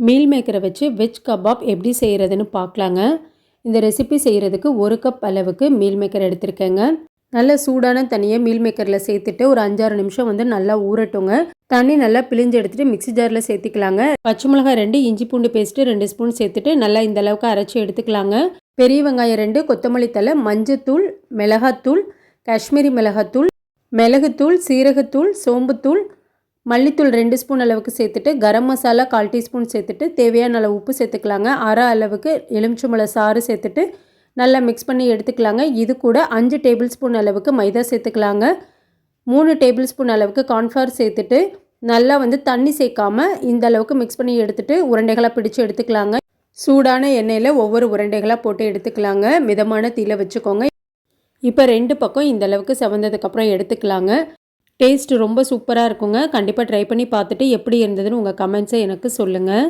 Meal மேக்கரை வச்சு veg kebab எப்படி செய்கிறதுன்னு பார்க்கலாங்க. இந்த ரெசிபி செய்கிறதுக்கு 1 கப் அளவுக்கு மீல் மேக்கர் எடுத்திருக்கேங்க. நல்ல சூடான தண்ணியை மீல் மேக்கரில் சேர்த்துட்டு ஒரு 5-6 நிமிஷம் நல்லா ஊறட்டுங்க. தண்ணி நல்லா பிழிஞ்சு எடுத்துகிட்டு மிக்ஸி ஜாரில் சேர்த்துக்கலாங்க. பச்சை மிளகாய் 2, இஞ்சி பூண்டு பேஸ்ட்டு 2 ஸ்பூன் சேர்த்துட்டு நல்லா இந்த அளவுக்கு அரைச்சி எடுத்துக்கலாங்க. பெரிய வெங்காயம் 2, கொத்தமல்லி தழை, மஞ்சத்தூள், மிளகாத்தூள், காஷ்மீரி மிளகாத்தூள், மிளகுத்தூள், சீரகத்தூள், சோம்புத்தூள், மல்லித்தூள் 2 ஸ்பூன் அளவுக்கு சேர்த்துட்டு கரம் மசாலா 1/4 டீஸ்பூன் சேர்த்துட்டு தேவையான அளவு உப்பு சேர்த்துக்கலாங்க. அரை அளவுக்கு எலுமிச்சம்பழம் சாறு சேர்த்துட்டு நல்லா மிக்ஸ் பண்ணி எடுத்துக்கலாங்க. இது கூட 5 டேபிள் ஸ்பூன் அளவுக்கு மைதா சேர்த்துக்கலாங்க. 3 டேபிள் ஸ்பூன் அளவுக்கு கார்ன்ஃப்ளவர் சேர்த்துட்டு நல்லா தண்ணி சேர்க்காம இந்த அளவுக்கு மிக்ஸ் பண்ணி எடுத்துட்டு உருண்டைகளாக பிடிச்சு எடுத்துக்கலாங்க. சூடான எண்ணெயில் ஒவ்வொரு உருண்டைகளாக போட்டு எடுத்துக்கலாங்க. மிதமான தீயில வச்சுக்கோங்க. இப்போ 2 பக்கம் இந்த அளவுக்கு செவந்ததுக்கப்புறம் எடுத்துக்கலாங்க. டேஸ்ட் ரொம்ப சூப்பராக இருக்குங்க. கண்டிப்பாக ட்ரை பண்ணி பார்த்துட்டு எப்படி இருந்ததுன்னு உங்கள் கமெண்ட்ஸை எனக்கு சொல்லுங்கள்.